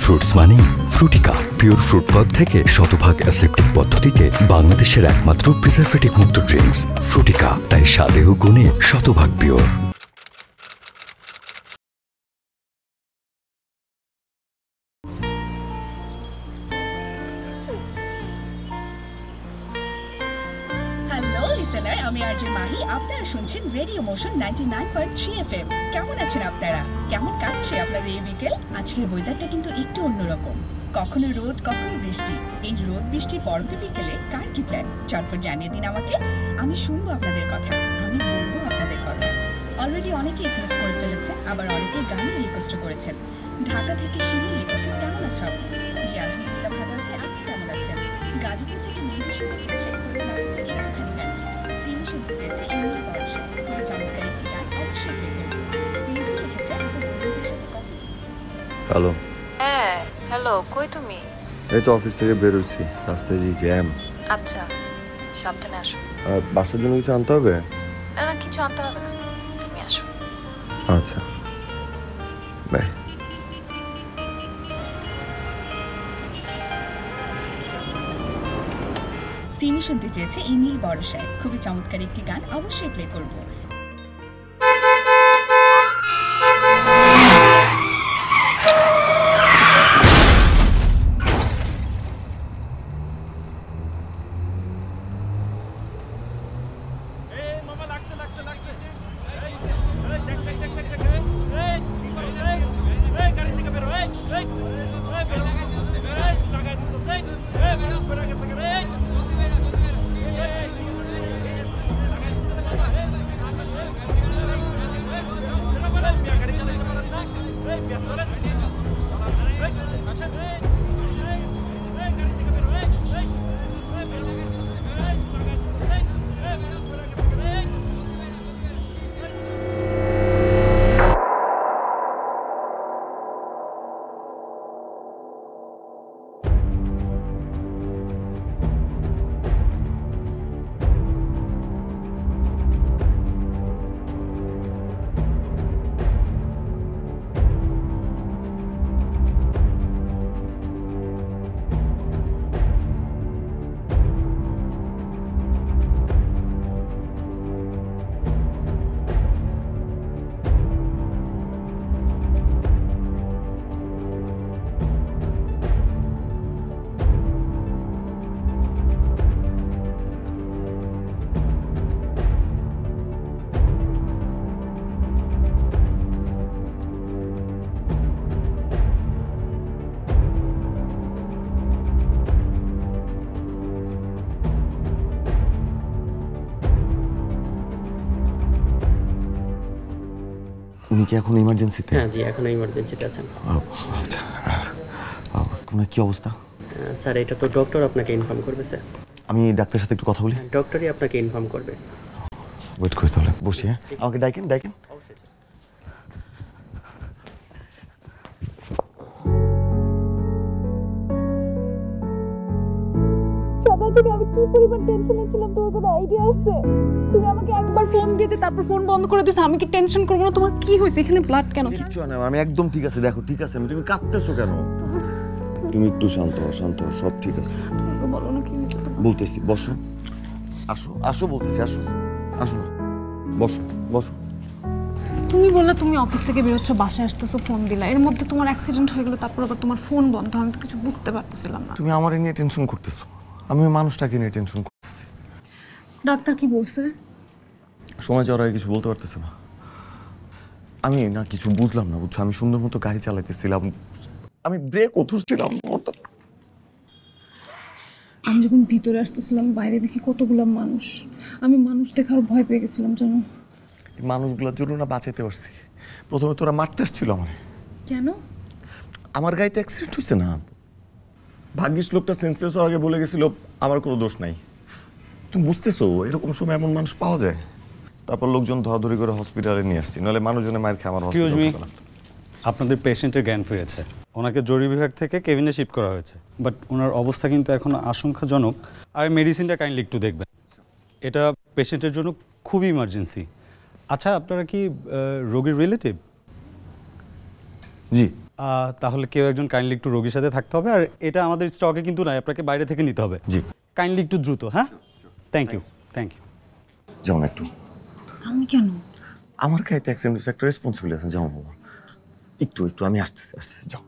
Fruits মানে Frutika, pure fruit pulp থেকে শতভাগ অ্যাসেপ্টিক পদ্ধতিতে বাংলাদেশের একমাত্র প্রিজারভেটিভ মুক্ত ড্রিঙ্কস ফ্রুটিকা, তাই স্বাদে ও গুণে শতভাগ পিওর। আমি আরজে মাহি, আপনারা শুনছেন রেডিও মোশন 99.3 FM। কেমন আছেন আপনারা? কেমন কাটছে আপনাদের এই বিকেল? আজকের ওয়েদারটা কিন্তু একটু অন্যরকম, কখনো রোদ কখনো বৃষ্টি। এই রোদ বৃষ্টির পরন্ত বিকেলে কার কি প্ল্যান চটপট জানিয়ে দিন আমাকে, আমি শুনবো আপনাদের কথা, আমি বলবো আপনাদের কথা। অলরেডি অনেকে এসএমএস করে ফেলেছেন, আবার অনেকে গানও রিকোয়েস্ট করেছেন। ঢাকা থেকে শিমুল লিখেছেন, কেমন আছো আপনি? জি আলহামদুলিল্লাহ ভালো আছে, আপনি কেমন আছেন? গাজীপুর থেকে মেহেদি শুনতে চেয়েছে সুরেশ নাফিসের একটুখানি গানটি। সিমি শুনতে চেয়েছে ইমরান বরসা, খুবই চমৎকার একটি গান, অবশ্যই প্লে করবো। মিউজিক লিখেছে আমার বন্ধুদের সাথে কফি। হ্যালো। হ্যাঁ হ্যালো, কই তুমি? এই তো অফিস থেকে বের হচ্ছি, রাস্তায় যে জ্যাম। আচ্ছা সাবধানে আসো। বাসার জন্য কিছু আনতে হবে? না না কিছু আনতে হবে না, তুমি আসো। আচ্ছা বাই। সিমি শুনতে চেয়েছে ইমরান বরসা, খুবই চমৎকার একটি গান, অবশ্যই প্লে করবো। উনি কি এখন ইমার্জেন্সিতে? হ্যাঁ জি, এখন ইমার্জেন্সিতে আছেন। আপনার কি অবস্থা? স্যার এটা তো ডক্টর আপনাকে ইনফর্ম করবে স্যার। আমি ডাক্তারের সাথে একটু কথা বলি। ডক্টরই আপনাকে ইনফর্ম করবে। ওয়েট করি তাহলে, বসি। হ্যাঁ আমাকে ডাকেন। সকাল থেকে আমি কি পরিমাণ টেনশনে ছিলাম তোর কোনো আইডিয়া আছে? তুমি আমাকে একবার ফোন দিয়েছে, তারপর ফোন বন্ধ করে দিয়েছো। আমি কি টেনশন করবো না? তোমার কি হয়েছে? এখানে ব্লাড কেন? কিচ্ছু না, আমি একদম ঠিক আছে। দেখো ঠিক আছে, তুমি কাঁদতেছো কেন? তুমি একটু শান্ত হও, সব ঠিক আছে। বলো না কি হয়েছে। বলতেছি বসো, আসো বলতেছি, আসো বসো। তুমি বললে তুমি অফিস থেকে বেরোচ্ছ, বাসায় আসতেছো, ফোন দিলা, এর মধ্যে তোমার অ্যাক্সিডেন্ট হয়ে গেল, তারপর আবার তোমার ফোন বন্ধ। আমি তো কিছু বুঝতে পারতেছিলাম না। তুমি আমার নিয়ে টেনশন করতেছো, আমি ওই মানুষটাকে নিয়ে টেনশন করতেছি। ডাক্তার কি বলছে? সময় যাওয়ার আগে কিছু বলতে পারতেছে না। আমি না কিছু বুঝলাম না, বুঝছো? আমি সুন্দর মতো গাড়ি চালাইতেছিলাম, আমি ব্রেক ধরছিলাম। আমি যখন ভিতরে আসতেছিলাম, বাইরে দেখি কতগুলো মানুষ। আমি মানুষ দেখার ভয় পেয়ে গেছিলাম জানো। মানুষগুলোর জন্য না বাঁচাইতে পারছি। প্রথমে তোরা মারতে আসছিল আমার। কেন? আমার গাড়িতে অ্যাক্সিডেন্ট হয়েছে না, ভাগ্যিস লোকটা সেন্সলেস হওয়ার আগে বলে গেছিল আমার কোনো দোষ নাই। তুমি বুঝতেছো এরকম সময় এমন মানুষ পাওয়া যায়? তারপর লোকজন ধরাধরি করে হসপিটালে নিয়ে আসছি, নাহলে মানুষজনে মার খেয়ে আমার। এক্সকিউজ মি, আপনাদের পেশেন্টের জ্ঞান ফিরেছে, ওনাকে জরুরি বিভাগ থেকে কেবিনে শিফট করা হয়েছে, বাট ওনার অবস্থা কিন্তু এখন আশঙ্কাজনক। আর মেডিসিনটা কাইন্ডলি একটু দেখবেন, এটা পেশেন্টের জন্য খুবই ইমার্জেন্সি। আচ্ছা আপনারা কি রোগীর রিলেটিভ? জি তাহলে কেউ একজন কাইন্ডলি একটু রোগীর সাথে থাকতে হবে, আর এটা আমাদের স্টকে কিন্তু নাই, আপনাকে বাইরে থেকে নিতে হবে। জি কাইন্ডলি একটু দ্রুত। হ্যাঁ, থ্যাংক ইউ। যাও না একটু। আমি কেন? আমার গাড়িতে অ্যাক্সিডেন্ট হয়েছে, একটা রেসপন্সিবিলিটি আছে, যাও বাবা একটু আমি আসতেছি যাও।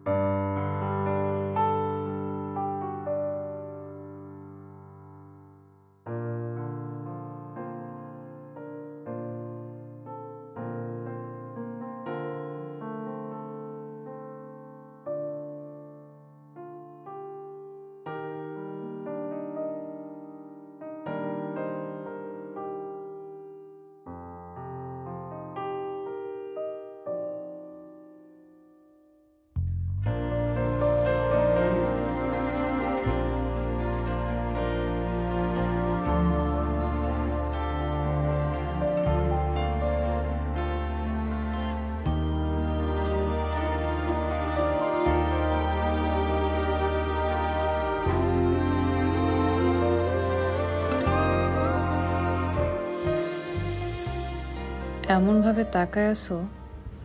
এমনভাবে তাকায় আছো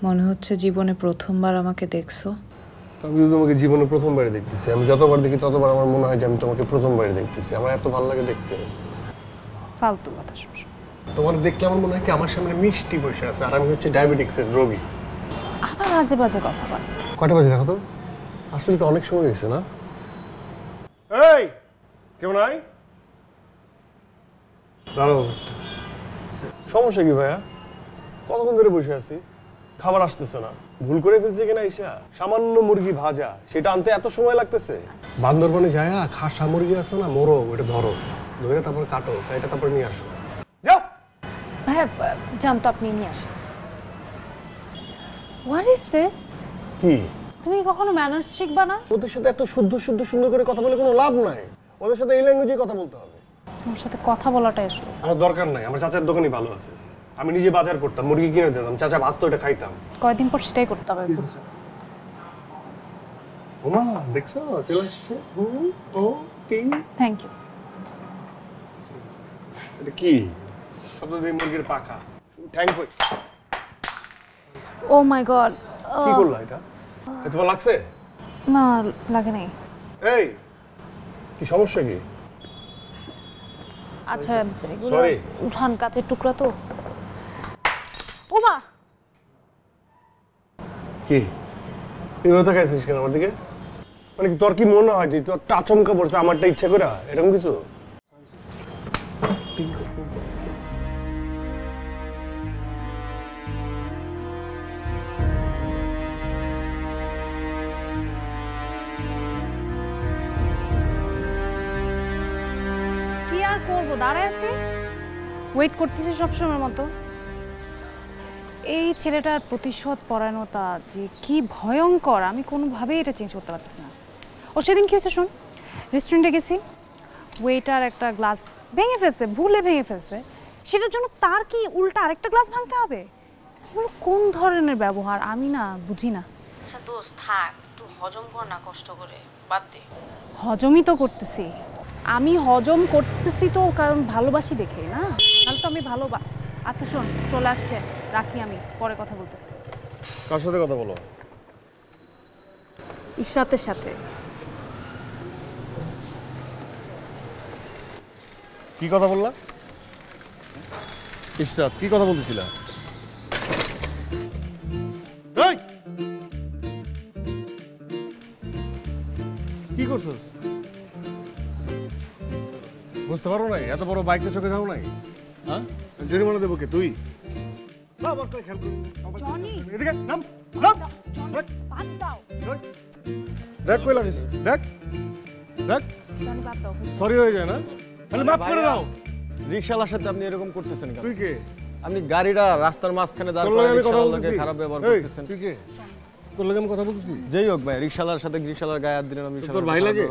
মনে হচ্ছে জীবনে প্রথমবার আমাকে দেখছো। আমি তো তোমাকে জীবনে প্রথমবার দেখতেছি। আমি যতবার দেখি ততবার আমার মনে হয় যে আমি তোমাকে প্রথমবার দেখতেছি। আমার এত ভালো লাগে দেখতে। ফালতু কথা শুনছ। তোমার দেখলে আমার মনে হয় কি আমার সামনে মিষ্টি বসে আছে, আর আমি হচ্ছে ডায়াবেটিক্সের রোগী। আবার বাজে বাজে কথা বল। কয়টা বাজে দেখো তো? আসলে তো অনেক সময় গেছে না? এই কেমন আই? দাঁড়াও, সমস্যা কি ভাইয়া? কতক্ষণ ধরে বসে আছি, খাবার আসতেছে না। ভুল করে ফেলছে কিনা ঈশা? সামান্য মুরগি ভাজা, সেটা আনতে এত সময় লাগতেছে? বান্দরবনে যায় খাসা মুরগি আছে না, মোরগ, ওটা ধরো, ধরে তারপর কাটো, এটা তারপর নিয়ে আসো। যাও ভাইয়া, জান তো আপনি নিয়ে আসেন। What is this? কি তুমি কখনো ম্যানার্স শিখবা না? ওদের সাথে এত শুদ্ধ সুন্দর করে কথা বলে কোনো লাভ নাই। ওদের সাথে এই ল্যাঙ্গুয়েজে কথা বলতে হবে। তোমার সাথে কথা বলাটাই আসলে আমার দরকার নাই। আমার চাচার দোকানই ভালো আছে। আমি নিজে বাজার করতাম, মুরগি কিনে দিতাম, চাচা ভাজতো, এটা খাইতাম। কয়দিন পর সেটাই করতে হবে। ওমা দেখছো চলে আসছে। Thank you. এটা কি শব্দ দিয়ে? মুরগির পাখা, ঠ্যাং কই? ও মাই গড, কি করলা এটা? তোমার লাগছে? না লাগে নাই। এই কি সমস্যা কি? আচ্ছা এগুলো সরি। উঠান, কাচের টুকরা তো। ওমা কি তুই কথা খাইছিস কেন আমার দিকে? মানে কি তোর কি মনে হয় যে তোর আচমকা পড়ছে আমারটা ইচ্ছা করে এরকম কিছু? কি আর করবো, দাঁড়ায় আছি, ওয়েট করতেছি সবসময়ের মতো। এই ছেলেটার প্রতিশোধ পরায়ণতা যে কি ভয়ঙ্কর, আমি কোনোভাবেই এটা চেঞ্জ করতে পারছি না। ও সেদিন কি হয়েছে শোন, রেস্টুরেন্টে গেছি, ওয়েটার একটা গ্লাস ভেঙে ফেলছে, ভুলে ভেঙে ফেলছে, সেটার জন্য তার কি উল্টা আরেকটা গ্লাস ভাঙতে হবে? এগুলো কোন ধরনের ব্যবহার আমি না বুঝি না। আচ্ছা দোস্ত থাক, একটু হজম কর না, কষ্ট করে বাদ দে। হজমই তো করতেছি আমি, হজম করতেছি তো কারণ ভালোবাসি দেখে না, তাহলে তো আমি আচ্ছা শোন, চলে আসছে, রাখি, আমি পরে কথা বলতেছি। কার সাথে কথা বলো? ইশরাতের সাথে। কি কথা বললা? ইশরাত কি কথা বলতেছিলা? এই কি করছস? বুঝতে পারো নাই? এত বড় বাইকটা চোখে দাও নাই? হ্যাঁ, জরিমানা দেবো কে? তুই দেখ কই লাগিস, দেখ দেখ, সরি হয়ে যায় না? তাহলে মাফ করে দাও। রিকশাওয়ালার সাথে আপনি এরকম করতেছেন কেন? তুই কে? আপনি গাড়িটা রাস্তার মাঝখানে দাঁড় তোর করে লগে আমি কথা রিকশাওয়ালার বলতেছি। লগে খারাপ ব্যবহার এই, করতেছেন। তুই কে? তোর লগে আমি কথা বলতেছি। যেই হোক ভাই, রিকশাওয়ালার সাথে রিকশাওয়ালার গায়ে হাত দিলেন, আমি তোর ভাই লাগে?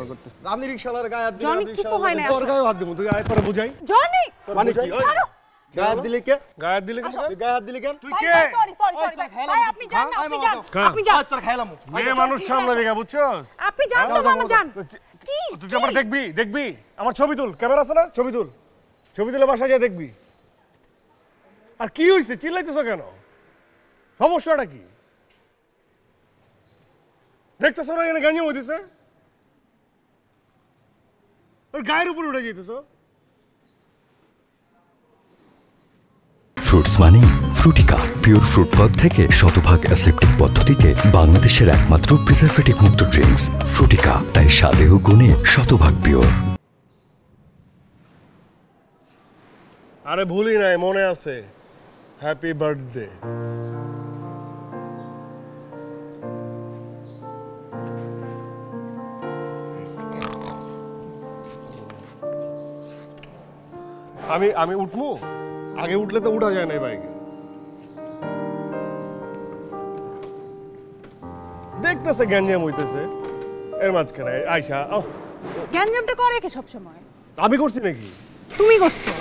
আপনি রিকশাওয়ালার গায়ে হাত দিলেন, জনি, আমি কিছু রিকশাওয়ালার হয় না। তোর গায়ে হাত দেবো, তুই আয় পরে বুঝাই। জনি, মানে কি? ওই, গায়ে হাত দিলে কে? গায়ে হাত দিলে কেন? তুই গায়ে হাত দিলি কেন? তুই কে? সরি সরি সরি ভাই, আপনি যান না, আপনি যান, আপনি যান, তোর খাইলাম। মেয়ে মানুষ সামনে দেখা, বুঝছস? আপনি যান তো, আমার যান। কি তুই যে আমার দেখবি, দেখবি আমার ছবি তুল, ক্যামেরা আছে না? ছবি তুল, ছবি তুলে বাসায় যা দেখবি। আর কি হইছে, চিল্লাইতেছ কেন? সমস্যাটা কি? দেখতেছো না এখানে গাঞ্জাম হইতেছে? ওর গায়ের উপর উঠে যেতেছো। ফ্রুটস মানে ফ্রুটিকা পিওর ফ্রুট পদ থেকে শতভাগ অ্যাসেপ্টিক পদ্ধতিতে বাংলাদেশের একমাত্র প্রিজারভেটিভ মুক্ত ড্রিঙ্কস ফ্রুটিকা, তাই স্বাদে ও গুণে শতভাগ পিওর। আরে ভুলি নাই, মনে আছে। Happy birthday. আমি উঠবো? আগে উঠলে তো উঠা যায় না বাইকে। দেখতেছে গ্যাঞ্জাম হইতেছে, এর মাঝখানে আয়শা গ্যাঞ্জামটা করে কে সব সময়? আমি করছি নাকি? তুমি করছো।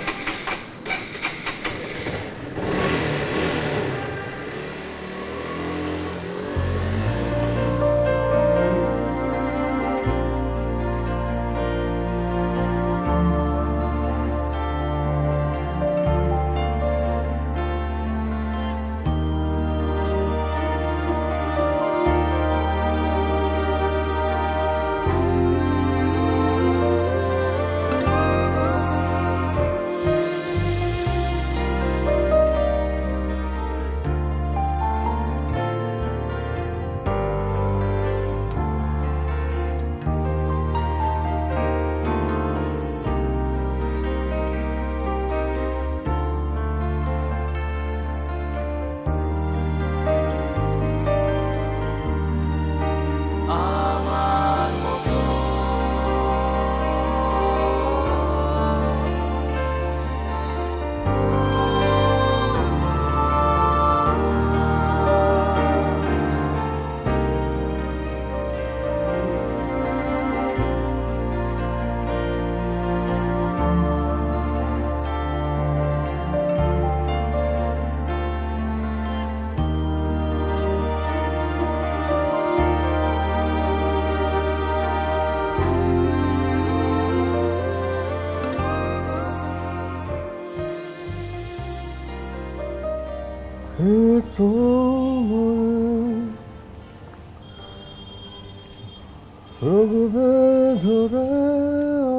ধরে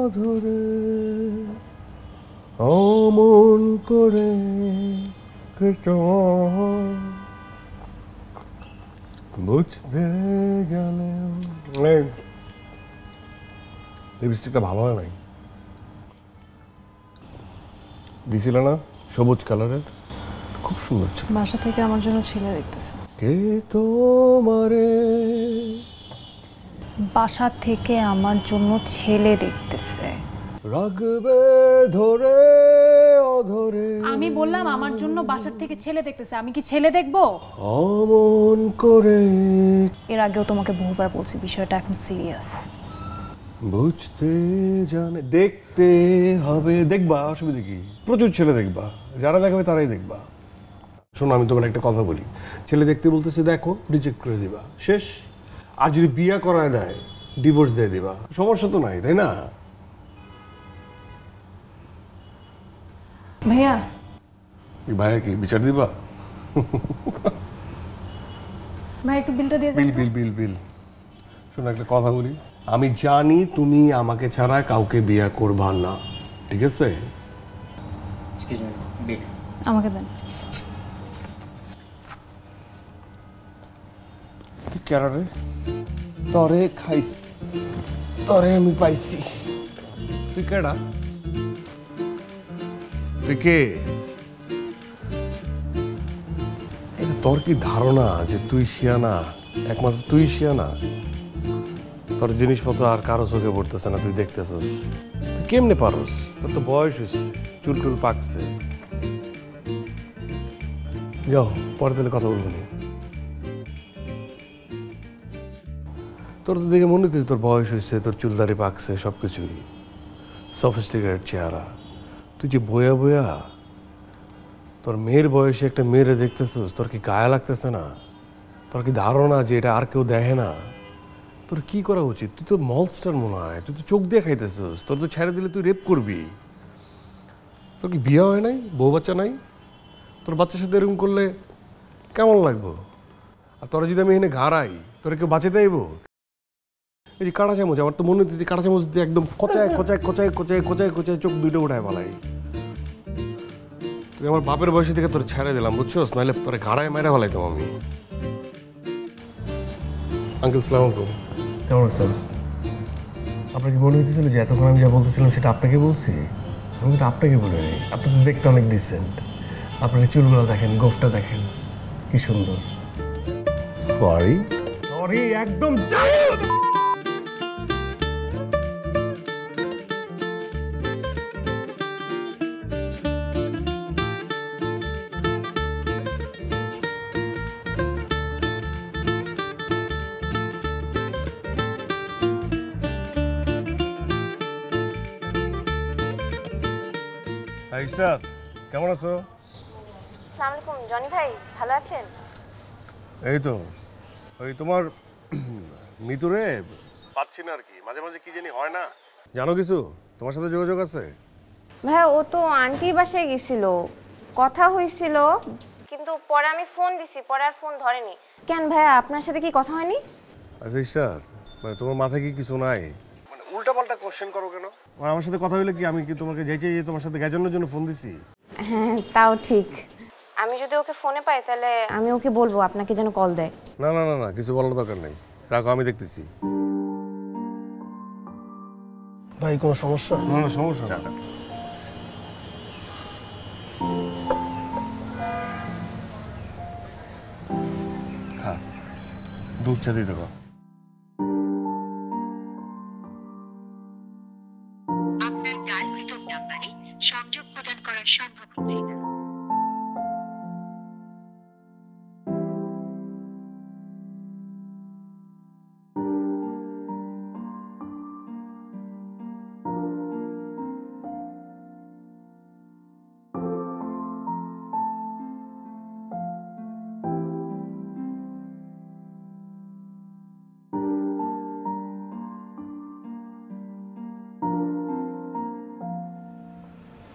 অধরে অমন করে বুঝতে গেলে লিপস্টিকটা ভালো হয় নাই। দিছিল না সবুজ কালারের, খুব সুন্দর ছিল। বাসা থেকে আমার জন্য ছেলে দেখতেছে। কে তোমারে? বাসা থেকে আমার জন্য ছেলে দেখতেছে। রাগবে ধরে অধরে। আমি বললাম আমার জন্য বাসার থেকে ছেলে দেখতেছে, আমি কি ছেলে দেখবো? অমন করে। এর আগেও তোমাকে বহুবার বলছি বিষয়টা এখন সিরিয়াস। বুঝতে জানে, দেখতে হবে। দেখবা, অসুবিধা কি? প্রচুর ছেলে দেখবা, যারা দেখাবে তারাই দেখবা। শোনো, আমি তোমার একটা কথা বলি। ছেলে দেখতে বলতেছে দেখো, রিজেক্ট করে দিবা, শেষ। আর যদি বিয়ে করায় দেয়, ডিভোর্স দিয়ে দিবা, সমস্যা তো নাই, তাই না? ভাইয়া, ভাইয়া কি বিচার দিবা? ভাই একটু বিলটা দিয়ে বিল বিল বিল বিল। শোনো, একটা কথা বলি। আমি জানি তুমি আমাকে ছাড়া কাউকে বিয়ে করবা না, ঠিক আছে? আমাকে দেন। তুই কেরারে তরে খাইস, তরে আমি পাইছি। তুই কেডা? তুই কে? তোর কি ধারণা যে তুই শিয়ানা, একমাত্র তুই শিয়ানা? তোর জিনিসপত্র আর কারো চোখে পড়তেছে না, তুই দেখতেছস। তুই কেমনে পারস? তোর তো বয়স হয়েছে, চুল টুল পাকছে। যাও, পরে তাহলে কথা বলবো নি। তোর তো দেখে মনে হচ্ছে তোর বয়স হয়েছে, তোর চুলদারি পাকছে, সবকিছুই সফিস্টিকেটেড চেহারা। তুই যে বয়া বয়া তোর মেয়ের বয়সে একটা মেয়েরে দেখতেছিস, তোর কি গায়ে লাগতেছে না? তোর কি ধারণা যে এটা আর কেউ দেখে না? তোর কি করা উচিত? তুই তো মলস্টার মনে হয়, তুই তো চোখ দিয়ে খাইতেছিস। তোর তো ছেড়ে দিলে তুই রেপ করবি। তোর কি বিয়ে হয় নাই? বউ বাচ্চা নাই? তোর বাচ্চার সাথে এরকম করলে কেমন লাগবো? আর তোরা যদি আমি এখানে ঘাড়াই, তোরা কেউ বাঁচাতে আইব? এই যে কাঁটা চামচ, আমার তো মনে হচ্ছে যে কাঁটা চামচ দিয়ে একদম কোচায় কোচায় কোচায় কোচায় কোচায় কোচায় চোখ দুইটা উঠায় পালাই। তুই আমার বাপের বয়সে থেকে তোর ছেড়ে দিলাম বুঝছোস, নাহলে তোরে ঘাড়ায় মেরে ফেলাইতাম আমি। আঙ্কেল সালাম আলাইকুম, কেমন আছেন? আপনার কি মনে হইতেছিল যে এতক্ষণ আমি যা বলতেছিলাম সেটা আপনাকে বলছি? আমি কিন্তু আপনাকে বলে নেই। আপনি তো দেখতে অনেক ডিসেন্ট। আপনার চুলগুলো দেখেন, গোফটা দেখেন, কি সুন্দর। সরি সরি, একদম ইশরাত, কেমন আছো? আসসালামু আলাইকুম জনি ভাই, ভালো আছেন? এই তো ওই তোমার মিতুরে পাচ্ছি না আর কি, মাঝে মাঝে কি জানি হয় না। জানো কিছু, তোমার সাথে যোগাযোগ আছে? ভাই ও তো আন্টির বাসায় গেছিল, কথা হয়েছিল, কিন্তু পরে আমি ফোন দিছি, পরে আর ফোন ধরেনি। কেন ভাইয়া, আপনার সাথে কি কথা হয়নি? আচ্ছা ইশরাত, মানে তোমার মাথায় কি কিছু নাই? মানে উল্টাপাল্টা কোশ্চেন করো কেন? মানে আমার সাথে কথা হইলে কি আমি কি তোমাকে যাইতে তোমার সাথে গেজানোর জন্য ফোন দিছি? হ্যাঁ তাও ঠিক। আমি যদি ওকে ফোনে পাই তাহলে আমি ওকে বলবো আপনাকে যেন কল দেয়। না না না না, কিছু বলার দরকার নেই, রাখো, আমি দেখতেছি। ভাই কোনো সমস্যা? না না সমস্যা না। হ্যাঁ, দুধ চা দিয়ে দেবো। আপনার ডায়াল টোন নাম্বারে সংযোগ প্রদান করা সম্ভব হচ্ছে না।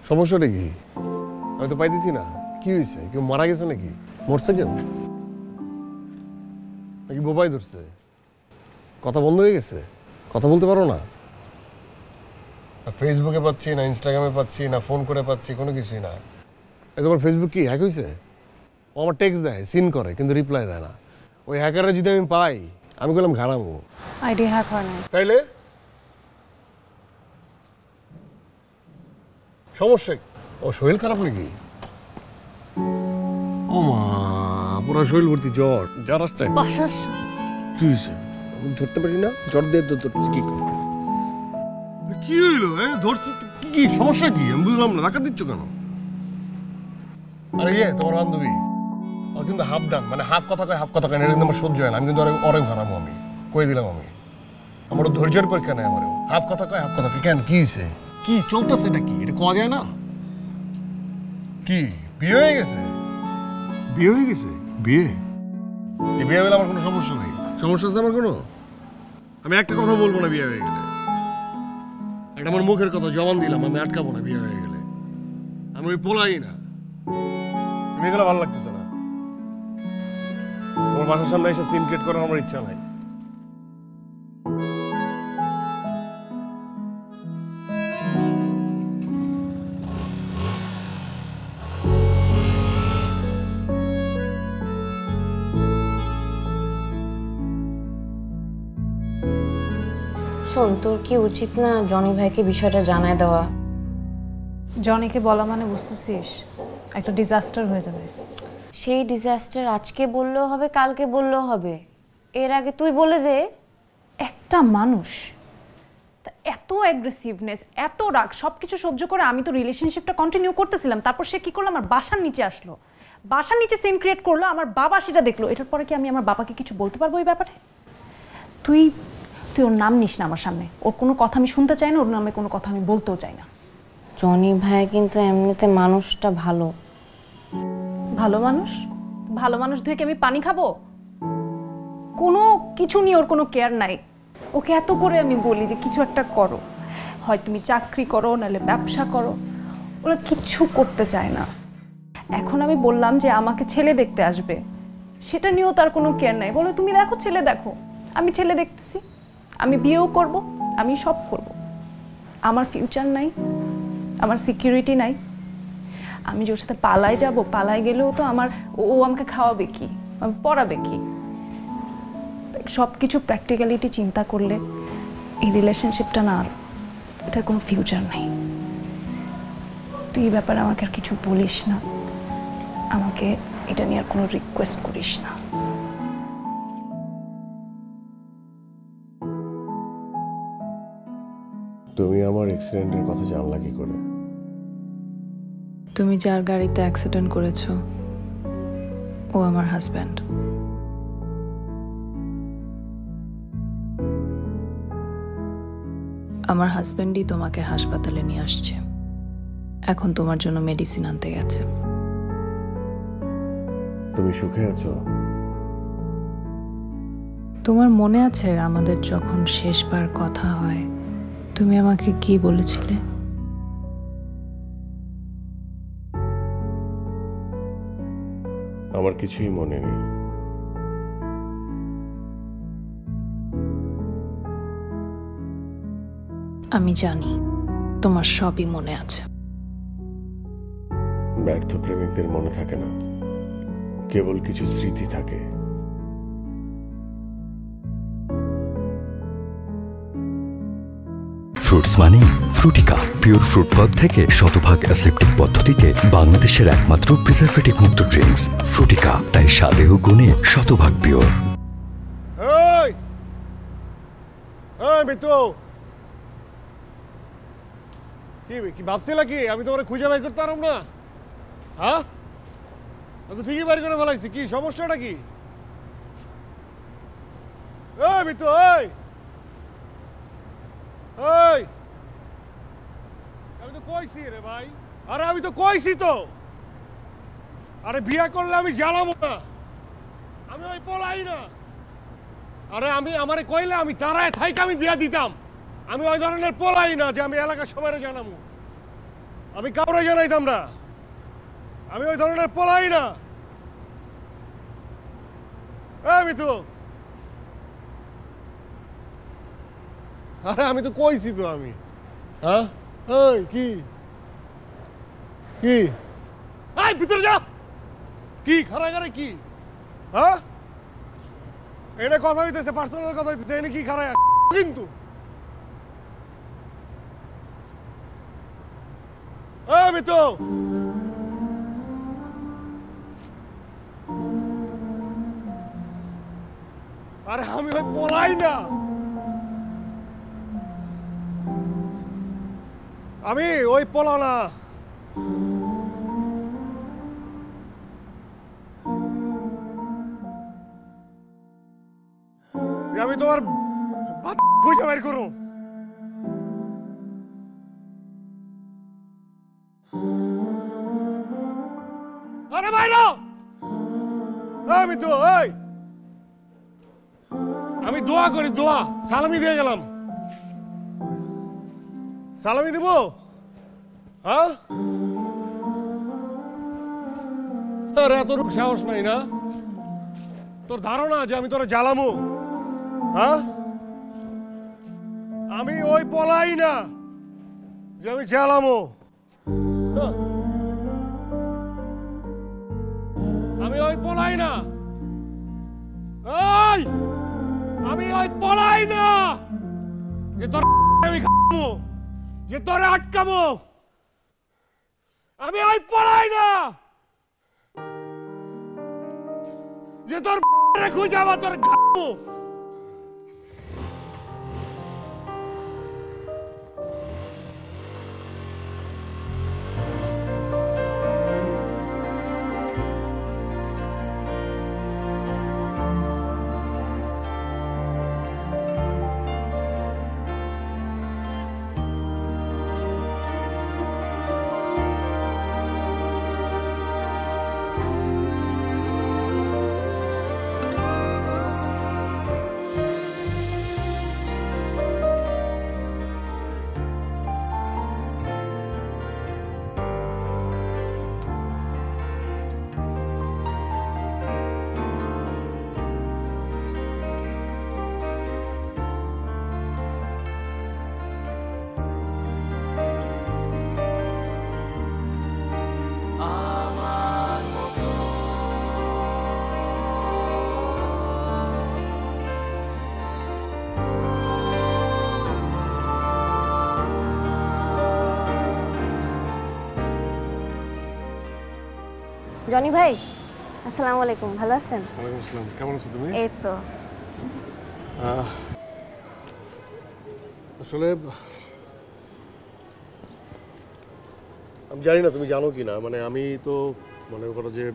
সমস্যাটা কি? আমি তো পাইতেছি না। কি হয়েছে? কেউ মারা গেছে নাকি? মরছে কেউ নাকি বোবাই ধরছে? কথা বন্ধ হয়ে গেছে? কথা বলতে পারো না? ফেসবুকে পাচ্ছি না, ইনস্টাগ্রামে পাচ্ছি না, ফোন করে পাচ্ছি, কোনো কিছুই না। এই তোমার ফেসবুক কি হ্যাক হয়েছে? ও আমার টেক্সট দেয়, সিন করে, কিন্তু রিপ্লাই দেয় না। ওই হ্যাকাররা যদি আমি পাই, আমি বললাম ঘাড়ামো। আইডি হ্যাক হয় না। তাইলে সমস্যা? ও শরীর খারাপ নাকি? ও মা, পুরো শরীর ভর্তি জ্বর। জ্বর আসছে? কি হয়েছে? আমি ধরতে পারি না, জ্বর দিয়ে ধরতেছি কি করে? কি হইলো? ধরছি কি? সমস্যা কি? আমি বুঝলাম না, ধাক্কা দিচ্ছ কেন? আরে ইয়ে তোমার বান্ধবী, ও কিন্তু হাফ ডান, মানে হাফ কথা কয় হাফ কথা কয় না, এটা কিন্তু আমার সহ্য হয় না। আমি কিন্তু অনেক হারামো, আমি কয়ে দিলাম। আমি আমার ধৈর্যের পরীক্ষা নেই, আমার হাফ কথা কয় হাফ কথা কয়। কেন, কি হয়েছে? কি চলতেছে এটা? কি এটা কোয়া যায় না? কি বিয়ে হয়ে গেছে? বিয়ে হয়ে গেছে? বিয়ে বিয়ে হলে আমার কোনো সমস্যা নাই। সমস্যা আছে আমার কোনো? আমি একটা কথা বলবো না বিয়ে হয়ে গেলে। এটা আমার মুখের কথা, জবান দিলাম, আমি আটকাবো না বিয়ে হয়ে গেলে। আমি ওই পোলাই না। মেয়েগুলো ভালো লাগতেছে না। তোমার বাসার সামনে এসে সিন ক্রিয়েট করার আমার ইচ্ছা নাই। শোন, তোর কি উচিত না জনি ভাইকে বিষয়টা জানায় দেওয়া? জনিকে বলা মানে বুঝতেছিস একটা ডিজাস্টার হয়ে যাবে। সেই ডিজাস্টার আজকে বললেও হবে, কালকে বললেও হবে, এর আগে তুই বলে দে। একটা মানুষ এত অ্যাগ্রেসিভনেস, এত রাগ, সব কিছু সহ্য করে আমি তো রিলেশনশিপটা কন্টিনিউ করতেছিলাম। তারপর সে কি করলো? আমার বাসার নিচে আসলো, বাসার নিচে সিন ক্রিয়েট করলো, আমার বাবা সেটা দেখলো। এটার পরে কি আমি আমার বাবাকে কিছু বলতে পারবো এই ব্যাপারে? তুই ওর নাম নিস না আমার সামনে। ওর কোনো কথা আমি শুনতে চাই না, ওর নামে কোনো কথা আমি বলতেও চাই না। জনি ভাই কিন্তু এমনিতে মানুষটা ভালো। ভালো মানুষ? ভালো মানুষ ধুয়ে কি আমি পানি খাবো? কোনো কিছু নিয়ে ওর কোনো কেয়ার নাই। ওকে এত করে আমি বলি যে কিছু একটা করো, হয় তুমি চাকরি করো, নাহলে ব্যবসা করো, ওরা কিচ্ছু করতে চায় না। এখন আমি বললাম যে আমাকে ছেলে দেখতে আসবে, সেটা নিয়েও তার কোনো কেয়ার নাই। বলো তুমি দেখো, ছেলে দেখো। আমি ছেলে দেখতেছি, আমি বিয়েও করব, আমি সব করব। আমার ফিউচার নাই, আমার সিকিউরিটি নাই। আমি যে ওর সাথে পালায় যাব, পালায় গেলেও তো ও আমাকে খাওয়াবে কি, আমি পড়াবে কি? সব কিছু প্র্যাকটিক্যালিটি চিন্তা করলে এই রিলেশনশিপটা না, এটার কোনো ফিউচার নাই। তুই এই ব্যাপারে আমাকে আর কিছু বলিস না, আমাকে এটা নিয়ে আর কোনো রিকোয়েস্ট করিস না। তুমি আমার অ্যাক্সিডেন্টের কথা জানলা কি করে? তুমি যার গাড়িতে অ্যাক্সিডেন্ট করেছো ও আমার হাজব্যান্ড। আমার হাজব্যান্ডই তোমাকে হাসপাতালে নিয়ে আসছে, এখন তোমার জন্য মেডিসিন আনতে গেছে। তুমি সুখে আছো? তোমার মনে আছে আমাদের যখন শেষবার কথা হয় তুমি আমাকে কি বলেছিলে? আমার কিছুই মনে নেই। আমি জানি তোমার সবই মনে আছে। ব্যর্থ প্রেমিকদের মনে থাকে না, কেবল কিছু স্মৃতি থাকে। ফ্রুটস মানে ফ্রুটিকা, পিওর ফ্রুট পদ থেকে শতভাগ অ্যাসেপ্টিক পদ্ধতিতে বাংলাদেশের একমাত্র প্রিজারভেটিভ মুক্ত ড্রিঙ্কস ফ্রুটিকা, তাই স্বাদে ও গুণে শতভাগ পিওর। মিতু, কি ভাবছিলা কি আমি তোমার খুঁজে বের করতে পারব না? হ্যাঁ, আমি ঠিকই বের করে ফেলাইছি। কি সমস্যাটা কি? মিতু, আমি তো কইছি রে ভাই। আরে আমি তো কইছি তো, আরে বিয়ে করলে আমি জ্বালাবো না, আমি ওই পলাই না। আরে আমারে কইলে আমি দাঁড়ায় থাইকে আমি বিয়া দিতাম। আমি ওই ধরনের পলাই না যে আমি এলাকার সবাই জানাবো, আমি কাউরে জানাইতাম না। আমি ওই ধরনের পলাই না। মিতু, আরে আমি তো কইছি তো আমি। হ্যাঁ, কি কি ভিতরে যা। কি খারাগারে কি? হ্যাঁ, এটা কথা হইতেছে, পার্সোনাল কথা হইতেছে। এনে কি খারাপ কিন্তু? মিতু, আরে আমি ওই পলাই না, আমি ওই পলা না। আমি তোমার খুঁজে বের করো। আরে বাইরো, আমি তো আমি দোয়া করি, দোয়া সালামি দিয়ে গেলাম। সালামি দিব? হ্যাঁ, তোর এত রূপ সাহস নাই না? তোর ধারণা যে আমি তোরা জ্বালামো? হ্যাঁ, আমি ওই পলাই না যে আমি জ্বালামো। আমি ওই পলাই না, আমি ওই পলাই না যে তোর আমি খাবো, যে তোরে আটকাবো। আমি ওই পলাই না যে তোর খুঁজে আবার তোর খাবো। জনি ভাই, আসসালামু আলাইকুম, ভালো আছেন? ওয়ালাইকুম আসসালাম, কেমন আছো তুমি? এই তো। আসলে আমি জানি না তুমি জানো কি না, মানে আমি তো মনে করো যে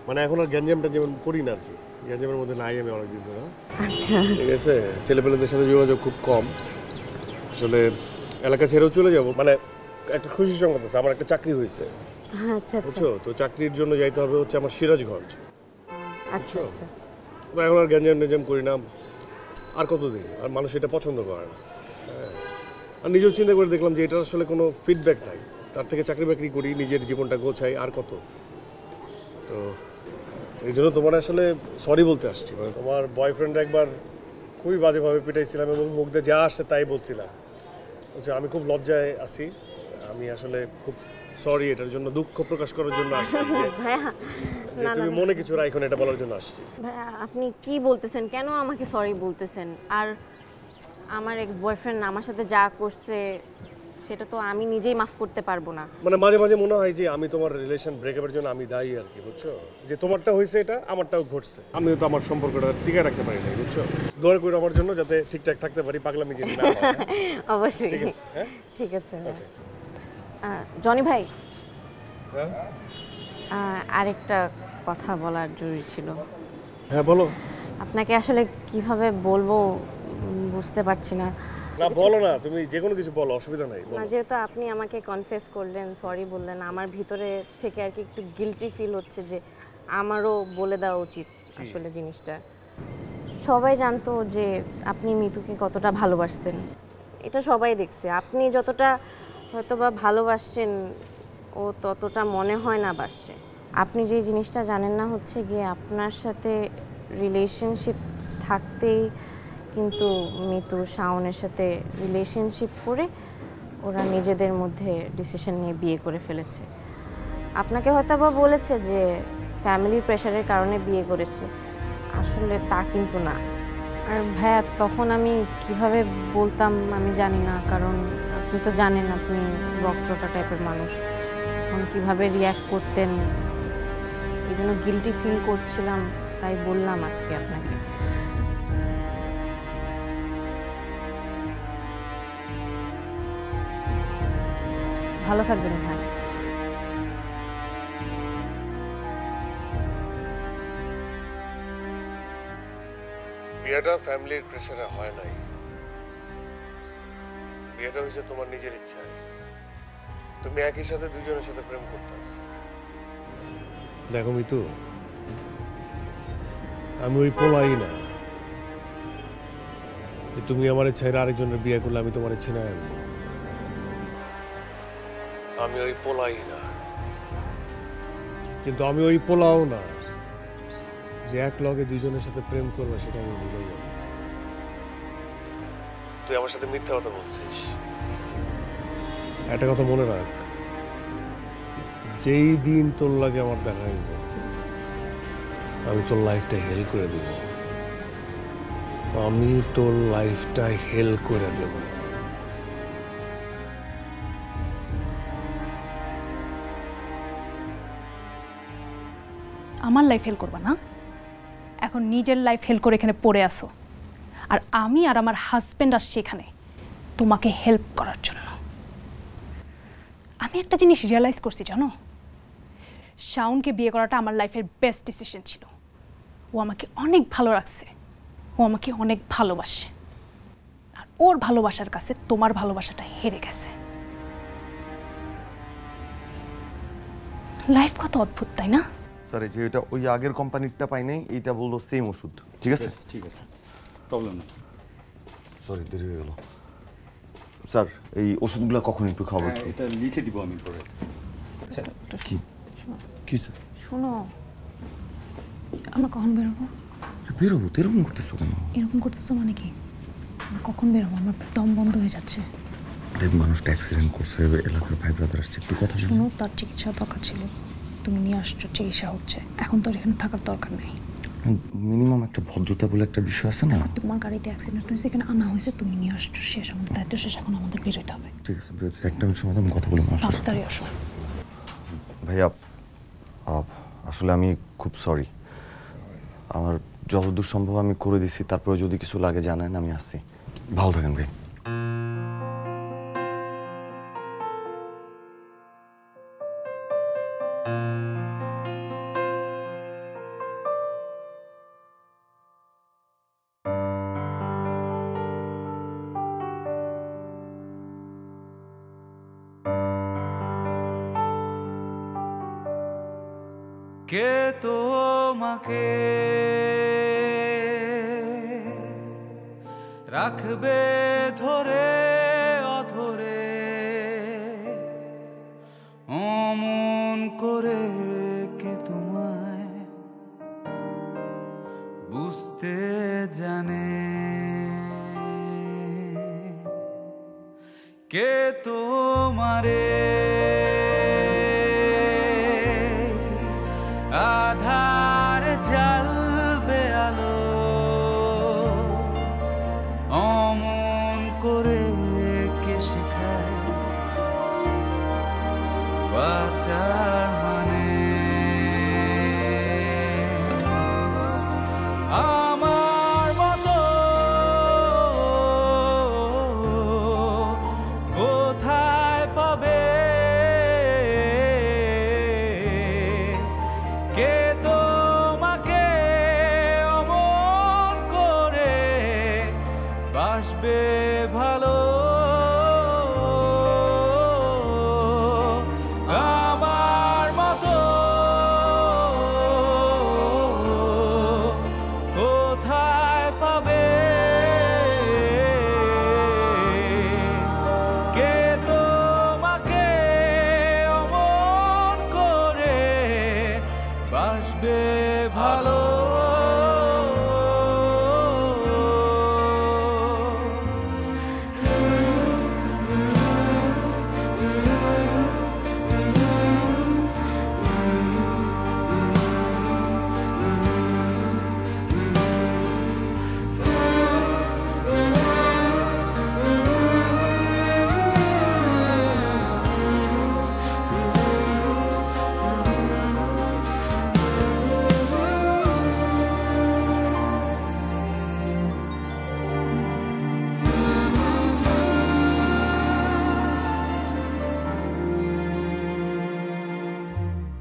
মানে এখন আর গ্যাঞ্জামটা যেমন করি না আর কি, গ্যাঞ্জামের মধ্যে নাই আমি অনেকদিন ধরে। আচ্ছা, ঠিক আছে, ছেলেপেলেদের সাথে যোগাযোগ খুব কম। আসলে এলাকা ছেড়েও চলে যাব, মানে একটা খুশির সংবাদ আছে, আমার একটা চাকরি হয়েছে। আচ্ছা, বুঝছো তো, চাকরির জন্য যাইতে হবে হচ্ছে আমার সিরাজগঞ্জ। আচ্ছা আচ্ছা। তো এখন আর গ্যাঞ্জাম করি না আর কতদিন, আর মানুষ এটা পছন্দ করে না। আর নিজেও চিন্তা করে দেখলাম যে এটার আসলে কোনো ফিডব্যাক নাই, তার থেকে চাকরি বাকরি করি, নিজের জীবনটা গোছাই, আর কত। তো এই জন্য তোমার আসলে সরি বলতে আসছি। মানে তোমার বয়ফ্রেন্ড একবার খুবই বাজেভাবে পিটাইছিলাম এবং মুখ দিয়ে যা আসছে তাই বলছিলাম। আচ্ছা, আমি খুব লজ্জায় আছি, আমি আসলে খুব সরি, এটার জন্য দুঃখ প্রকাশ করার জন্য আসছি যে তুমি মনে কিছু রাখো না, এটা বলার জন্য আসছি। ভাইয়া আপনি কি বলতেছেন? কেন আমাকে সরি বলতেছেন? আর আমার এক্স বয়ফ্রেন্ড আমার সাথে যা করছে সেটা তো আমি নিজেই মাফ করতে পারবো না। মানে মাঝে মাঝে মনে হয় যে আমি তোমার রিলেশন ব্রেকআপের জন্য আমি দায়ী আর কি, বুঝছো? যে তোমারটা হয়েছে এটা, আমারটাও ঘটছে, আমিও তো আমার সম্পর্কটা টিকে রাখতে পারি না, বুঝছো? দোয়া করে আমার জন্য যাতে ঠিকঠাক থাকতে পারি, পাগলামি যেতে না হয়। অবশ্যই, ঠিক আছে, হ্যাঁ ঠিক আছে। জনি ভাই, হ্যাঁ আরেকটা কথা বলার জরুরি ছিল। হ্যাঁ বলো। আপনাকে আসলে কিভাবে বলবো বুঝতে পারছি না। না বলো না, তুমি যে কোনো কিছু বলো, অসুবিধা নাই। না, যেহেতু আপনি আমাকে কনফেস করলেন, সরি বললেন, আমার ভিতরে থেকে আর কি একটু গিল্টি ফিল হচ্ছে যে আমারও বলে দেওয়া উচিত আসলে জিনিসটা। সবাই জানতো যে আপনি মিতুকে কতটা ভালোবাসতেন, এটা সবাই দেখছে। আপনি যতটা হয়তো বা ভালোবাসছেন ও ততটা মনে হয় না বাসছে। আপনি যে জিনিসটা জানেন না হচ্ছে গিয়ে আপনার সাথে রিলেশনশিপ থাকতেই কিন্তু মিতু শাওনের সাথে রিলেশনশিপ করে ওরা নিজেদের মধ্যে ডিসিশন নিয়ে বিয়ে করে ফেলেছে। আপনাকে হয়তো বা বলেছে যে ফ্যামিলির প্রেশারের কারণে বিয়ে করেছে, আসলে তা কিন্তু না। আর ভাইয়া তখন আমি কিভাবে বলতাম আমি জানি না, কারণ আপনি তো জানেন আপনি বকচটা টাইপের মানুষ, তখন কীভাবে রিয়্যাক্ট করতেন এই জন্য গিল্টি ফিল করছিলাম, তাই বললাম আজকে আপনাকে। ভালো থাকবেন ভাই। বিয়েটা ফ্যামিলির প্রেসারে হয় নাই, বিয়েটা হয়েছে তোমার নিজের ইচ্ছায়। তুমি একই সাথে দুজনের সাথে প্রেম করতে। দেখো মিতু, আমি ওই পোলাই না যে তুমি আমার ছেড়ে আরেকজনের বিয়ে করলে আমি তোমার ছিনে আনবো। আমি ওই পোলাই না, কিন্তু আমি ওই পোলাও না যে এক লগে দুইজনের সাথে প্রেম করবে, সেটা আমি ভুলে যাব। তুই আমার সাথে মিথ্যা কথা বলছিস, একটা কথা মনে রাখ, যেই দিন তোর লাগে আমার দেখা হইব আমি তোর লাইফটা হেল করে দেব, আমি তোর লাইফটা হেল করে দেব। আমার লাইফ হেল করবা না, এখন নিজের লাইফ হেল করে এখানে পড়ে আসো, আর আমি আর আমার হাজব্যান্ড আসছি এখানে তোমাকে হেল্প করার জন্য। আমি একটা জিনিস রিয়েলাইজ করছি জানো, শাওনকে বিয়ে করাটা আমার লাইফের বেস্ট ডিসিশন ছিল। ও আমাকে অনেক ভালো রাখছে, ও আমাকে অনেক ভালোবাসে, আর ওর ভালোবাসার কাছে তোমার ভালোবাসাটা হেরে গেছে। লাইফ কত অদ্ভুত, তাই না? স্যার এই যে এটা ওই আগের কোম্পানিরটা পাই নাই, এইটা বললো সেম ওষুধ। ঠিক আছে, ঠিক আছে, প্রবলেম নেই। সরি দেরি হয়ে গেল স্যার। এই ওষুধগুলো কখন একটু খাবো? এটা লিখে দিব আমি পরে। কি কি স্যার? শোনো, আমরা কখন বেরোবো? বেরোবো তো, এরকম করতেছো কেন? এরকম করতেছো মানে কি? আমরা কখন বেরোবো? আমার দম বন্ধ হয়ে যাচ্ছে। মানুষটা অ্যাক্সিডেন্ট করছে, এলাকার ভাই ব্রাদার আসছে, একটু কথা শোনো, তার চিকিৎসা দরকার ছিল, তুমি নিয়ে আসছো, চিকিৎসা হচ্ছে, এখন তোর এখানে থাকার দরকার নেই। মিনিমাম একটা ভদ্রতা বলে একটা বিষয় আছে না? তোমার গাড়িতে অ্যাক্সিডেন্ট হয়েছে, এখানে আনা হয়েছে, তুমি নিয়ে আসছো, শেষ, আমাদের দায়িত্ব শেষ, এখন আমাদের বেরোতে হবে। ঠিক আছে, একটা মিনিট সময় আমি কথা বলে আসছি। তাড়াতাড়ি আসো। ভাইয়া আসলে আমি খুব সরি, আমার যতদূর সম্ভব আমি করে দিছি, তারপরে যদি কিছু লাগে জানেন আমি আসছি। ভালো থাকেন ভাই। কে তোমাকে রাখবে ধরে অধরে, অমন করে কে তোমায় বুঝতে জানে, কে তোমারে আধার জ্বালবে আলো, অমন করে কে শেখায় বাঁচার মানে। আমার মতো কোথায় পাবে কে তোমাকে অমন করে বাসবে ভালো। আমার মতো কোথায় পাবে কে তোমাকে অমন করে বাসবে ভালো।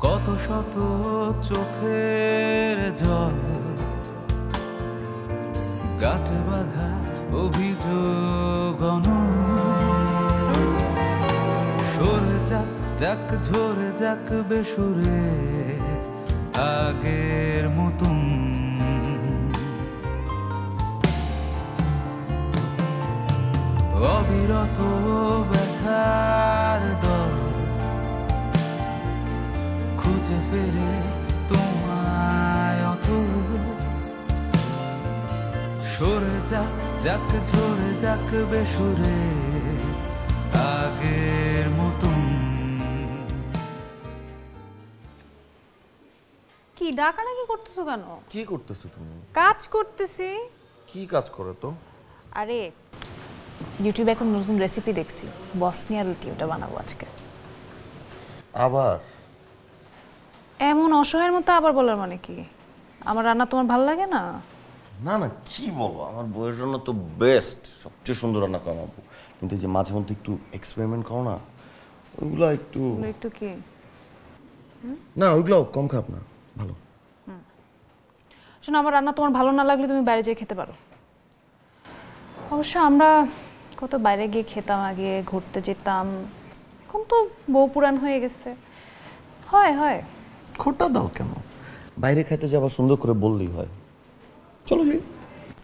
কত শত চোখের জল গাঁটে বাঁধা অভিযোগ, সরে যাক যাক ঝরে যাক বেসুরে আগের মতন, অবিরত ব্যথার দল খুঁজে ফেরে তোমায় অত, সরে যাক যাক ঝরে যাক বেসুরে আগের মতন। কি ডাকাডাকি করতেছো কেন? কি করতেছো তুমি? কাজ করতেছি। কি কাজ করো তো? আরে ইউটিউবে এখন নতুন রেসিপি দেখছি, বসনিয়া রুটি, ওটা বানাবো আজকে। আবার এমন অসহায়ের মতো আবার বলার মানে কি? আমার রান্না তোমার ভালো লাগে না? না না, কি বলো, আমার বউয়ের জন্য তো বেস্ট, সবচেয়ে সুন্দর রান্না করো আমার বউ। কিন্তু যে মাঝে মধ্যে একটু এক্সপেরিমেন্ট করো না, ওইগুলো একটু একটু কি না, ওইগুলো কম খারাপ না, ভালো। শোনো, আমার রান্না তোমার ভালো না লাগলে তুমি বাইরে যেয়ে খেতে পারো। অবশ্য আমরা কত বাইরে গিয়ে খেতাম, আগে ঘুরতে যেতাম, এখন তো বউ পুরান হয়ে গেছে। হয় হয়, খোটা দাও কেন? বাইরে খাইতে যাবা সুন্দর করে বললেই হয়। চলো যাই।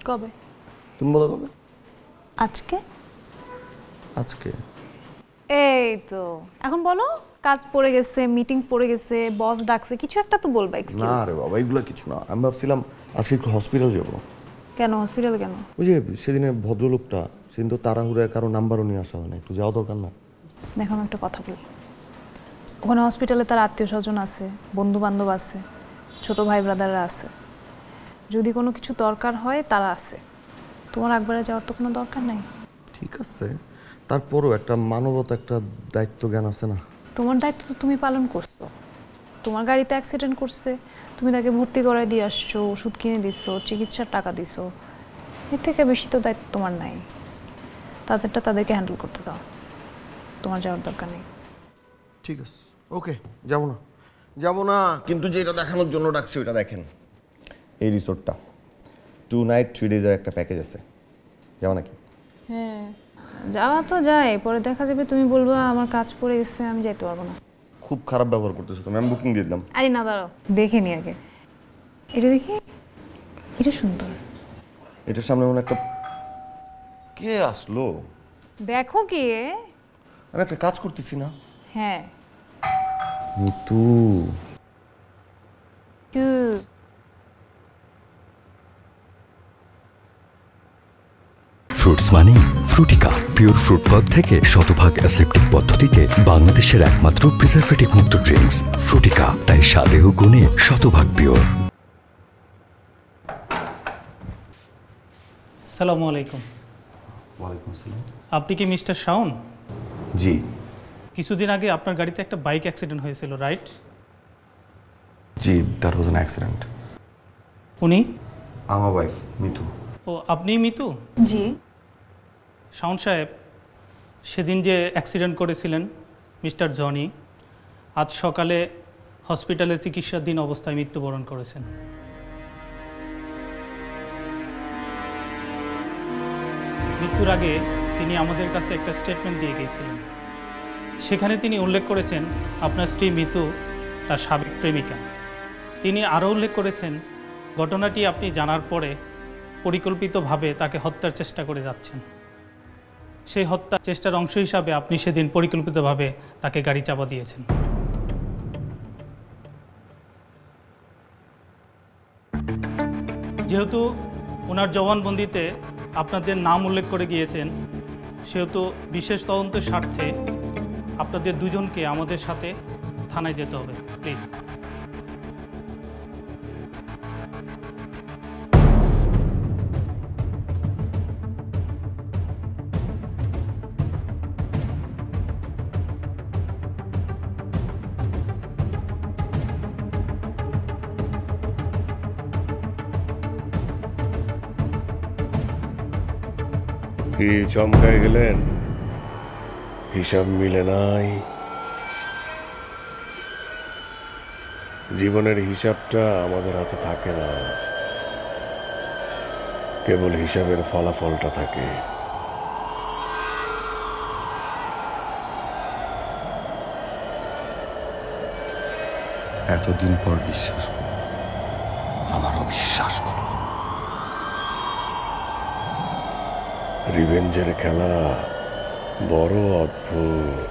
কবে? তুমি বলো কবে? আজকে। আজকে? এই তো এখন বলো, কাজ পড়ে গেছে, মিটিং পড়ে গেছে, বস ডাকছে, কিছু একটা তো বলবা। না রে বাবা, এগুলো কিছু না। আমি ভাবছিলাম আজকে একটু হসপিটাল যাবো। কেন হসপিটালে কেন? ওই যে সেদিনে ভদ্রলোকটা, সেদিন তো তাড়াহুড়ায় কারো নাম্বারও নিয়ে আসা হয় না, একটু যাওয়া দরকার না? দেখো আমি একটা কথা বলি, ওখানে হসপিটালে তার আত্মীয় স্বজন আছে, বন্ধু বান্ধব আছে, ছোট ভাই ব্রাদাররা আছে, যদি কোনো কিছু দরকার হয় তারা আছে। তোমার একবারে যাওয়ার তো কোনো দরকার নাই। ঠিক আছে, তারপরও একটা মানবতা, একটা দায়িত্ব জ্ঞান আছে না? তোমার দায়িত্ব তো তুমি পালন করছো, তোমার গাড়িতে অ্যাক্সিডেন্ট করছে, তুমি তাকে ভর্তি করায় দিয়ে আসছো, ওষুধ কিনে দিছো, চিকিৎসার টাকা দিছো, এর থেকে বেশি তো দায়িত্ব তোমার নাই। তাদেরটা তাদেরকে হ্যান্ডেল করতে দাও, তোমার যাওয়ার দরকার নেই। ঠিক আছে, ওকে, যাবো না, কিন্তু যেটা দেখানোর জন্য ডাকছি ওইটা দেখেন। এই রিসোর্টটা 2 নাইট 3 ডেজের একটা প্যাকেজ আছে, যাও নাকি? হ্যাঁ, যাওয়া তো যায়, পরে দেখা যাবে তুমি বলবা আমার কাজ পড়ে গেছে, আমি যাইতে পারবো না। খুব খারাপ ব্যবহার করতেছো তুমি, আমি বুকিং দিয়ে দিলাম। আরে না, দাঁড়াও, দেখে নি আগে। এটা দেখি, এটা সুন্দর। এটার সামনে মনে একটা কে আসলো? দেখো কি, আমি একটা কাজ করতেছি না? হ্যাঁ মিতু। ফ্রুটস মানে ফ্রুটিকা, পিওর ফ্রুট পদ থেকে শতভাগ অ্যাসেপ্টিক পদ্ধতিতে বাংলাদেশের একমাত্র প্রিজারভেটিভ মুক্ত ড্রিঙ্কস ফ্রুটিকা, তাই স্বাদে ও গুণে শতভাগ পিওর। আসসালামু আলাইকুম। ওয়ালাইকুম আসসালাম। আপনি কি মিস্টার শাওন? জি। কিছুদিন আগে আপনার গাড়িতে একটা বাইক অ্যাক্সিডেন্ট হয়েছিল, right? G, that was an accident. উনি? আমার ওয়াইফ মিতু। ও, আপনি মিতু? জি। শাওন সাহেব, সেদিন যে অ্যাক্সিডেন্ট করেছিলেন মিস্টার জনি, আজ সকালে হসপিটালে চিকিৎসাধীন অবস্থায় মৃত্যুবরণ করেছেন। মৃত্যুর আগে তিনি আমাদের কাছে একটা স্টেটমেন্ট দিয়ে গিয়েছিলেন। সেখানে তিনি উল্লেখ করেছেন আপনার স্ত্রী মিতু তার সাবেক প্রেমিকা। তিনি আরও উল্লেখ করেছেন ঘটনাটি আপনি জানার পরে পরিকল্পিতভাবে তাকে হত্যার চেষ্টা করে যাচ্ছেন। সেই হত্যা চেষ্টার অংশ হিসাবে আপনি সেদিন পরিকল্পিতভাবে তাকে গাড়ি চাপা দিয়েছেন। যেহেতু ওনার জবানবন্দিতে আপনাদের নাম উল্লেখ করে গিয়েছেন, সেহেতু বিশেষ তদন্তের স্বার্থে আপনাদের দুজনকে আমাদের সাথে থানায় যেতে হবে, প্লিজ। কি চমকায় গেলেন? হিসাব মিলে নাই। জীবনের হিসাবটা আমাদের হাতে থাকে না, কেবল হিসাবের ফলাফলটা থাকে। এতদিন পর বিশ্বাস করো, আমার অবিশ্বাস করো। রিভেঞ্জের খেলা বড় অদ্ভুত।